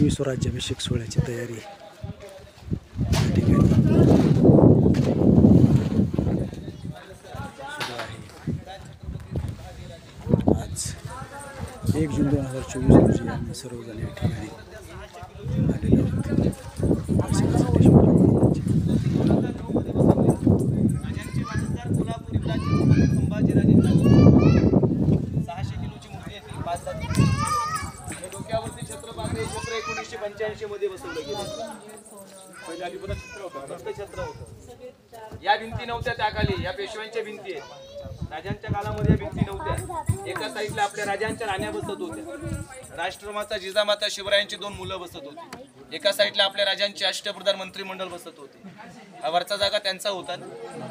21 राज्याभिषेक सोहळ्याची तयारी या ठिकाणी सुरू आहे। आज 1 जून 2024 रोजी आम्ही सर्वजण या ठिकाणी आलेलो आहोत। डोक्यावरती छत्र बांधले, छत्र 1985 मध्ये बसवलं गेलं। पहिले आधीपुरा छत्र होतं। या भिंती नव्हत्या त्या खाली, या पेशव्यांच्या भिंती आहेत। राजांच्या काळामध्ये भिंती नव्हत्या। एका साईडला आपल्या राजांच्या राण्या बसत होत्या। राष्ट्रमाता जिजामाता शिवरायांची 2 मुलं बसत होती। एका साईडला आपल्या राजांचे अष्टप्रधान मंत्रिमंडळ बसत होते। हा वरचा जागा त्यांचा होता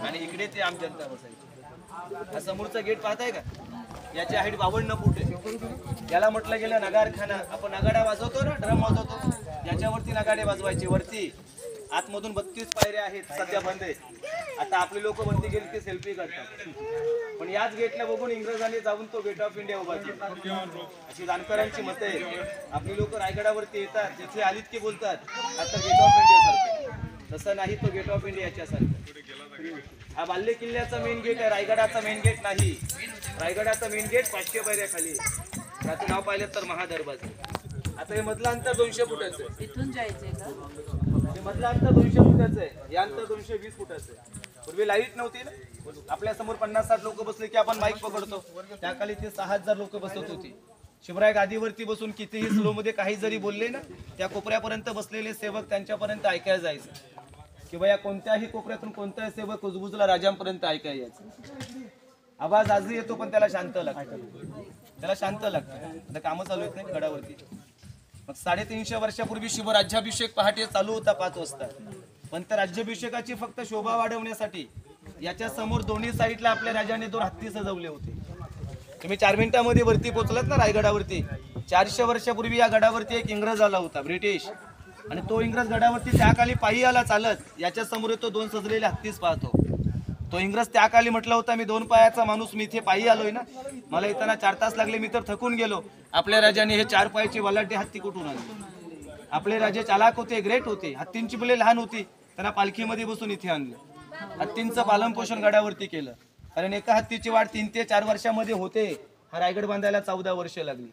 आणि इकडे ते आम जनता बसायची। हा समोरचा गेट पाहताय का? याची हाईट 52 फूट आहे। याला म्हटलं गेलं नगारखाना। आपण नगाडा वाजवतो ना, ड्रम वाजवतो, याच्यावरती नगाडे वाजवायचे। वरती आतमधून 32 पायऱ्या आहेत, सध्या बंद आहेत। आता आपले लोक वरती गेले की सेल्फी करतात, पण याच गेटला बघून इंग्रजांनी जाऊन तो गेट ऑफ इंडिया उभा केला, अशी जाणकारांची मतं आहे। आपली लोक रायगडावरती येतात, तिथे आलीत की बोलतात आता गेट ऑफ इंडिया सारखं। तसं नाही, तो गेट ऑफ इंडियाच्या सारखं। हा बाल्ले किल्ल्याचा मेन गेट आहे, रायगडाचा मेन गेट नाही। रायगडाचा मेन गेट 500 पायऱ्या खाली, त्याचं नाव पाहिलं तर महादरवाजा। आता हे मधलं अंतर 200 फुटाचं आहे। इथून जायचंय का? हे मधलं अंतर 200 फुटाचं आहे, हे अंतर 220 फुटाचं आहे। पूर्वी लाईट नव्हती ना, आपल्या समोर 50-60 लोक बसले की आपण माईक पकडतो, त्या खाली ते 6000 लोक बसत होते। शिवराय गादीवरती बसून कितीही स्लो मध्ये काही जरी बोलले ना, त्या कोपऱ्यापर्यंत बसलेले सेवक त्यांच्यापर्यंत ऐकायला जायचं, किंवा या कोणत्याही कोपऱ्यातून कोणताही सेवक कुजबुजला राजांपर्यंत ऐकायला यायचं। आवाज आजही येतो, पण त्याला शांत लागतं, त्याला शांत लागतं। आता कामं चालू आहेत नाही गडावरती। मग 350 वर्षापूर्वी शिवराज्याभिषेक पहाटे चालू होता 5 वाजता, पण त्या राज्याभिषेकाची फक्त शोभा वाढवण्यासाठी याच्या समोर दोन्ही साईडला आपल्या राजाने 2 हत्ती सजवले होते। तुम्ही 4 मिनिटांमध्ये वरती पोहोचलात ना रायगडावरती। 400 वर्षापूर्वी या गडावरती एक इंग्रज आला होता, ब्रिटिश, आणि तो इंग्रज गडावरती त्याखाली पायी आला चालत। याच्या समोर तो 2 सजलेले हत्तीच पाहतो। तो इंग्रज त्याखाली म्हटला होता, मी 2 पायाचा माणूस, मी इथे पायी आलोय ना, मला येताना 4 तास लागले, मी तर थकून गेलो। आपल्या राजाने हे 4 पायाचे वलाटे हत्ती कुठून आणले? आपले राजे चालाक होते, ग्रेट होते। हत्तींची मुले लहान होती, त्यांना पालखीमध्ये बसून इथे आणलं। हत्तींचं पालन पोषण गडावरती केलं, कारण एका हत्तीची वाढ 3 ते 4 वर्षामध्ये होते। हा रायगड बांधायला 14 वर्ष लागली।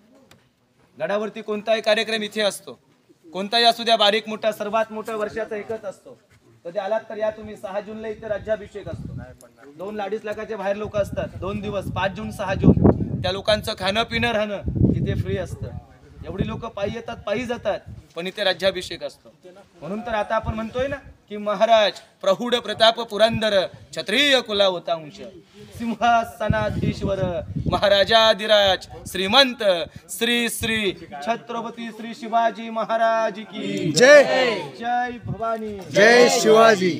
गडावरती कोणताही कार्यक्रम इथे असतो, कोणताही असू द्या, बारीक मोठा, सर्वात मोठा वर्षाचा एकच असतो। कधी आलात तर या तुम्ही, 6 जूनला इथे राज्याभिषेक असतो। 2-2.5 लाखाच्या बाहेर लोक असतात 2 दिवस, 5 जून 6 जून। त्या लोकांचं खाणं पिणं राहणं इथे फ्री असतं। एवढी लोक पायी येतात, पायी जातात, पण इथे राज्याभिषेक असतो। म्हणून तर आता आपण म्हणतोय ना की महाराज प्रौढ प्रताप पुरंदर, क्षत्रिय कुलावतांश, सिंहासनाधीश्वर, महाराजाधिराज, श्रीमंत श्री श्री छत्रपती श्री शिवाजी महाराज की जय। जय भवानी, जय शिवाजी।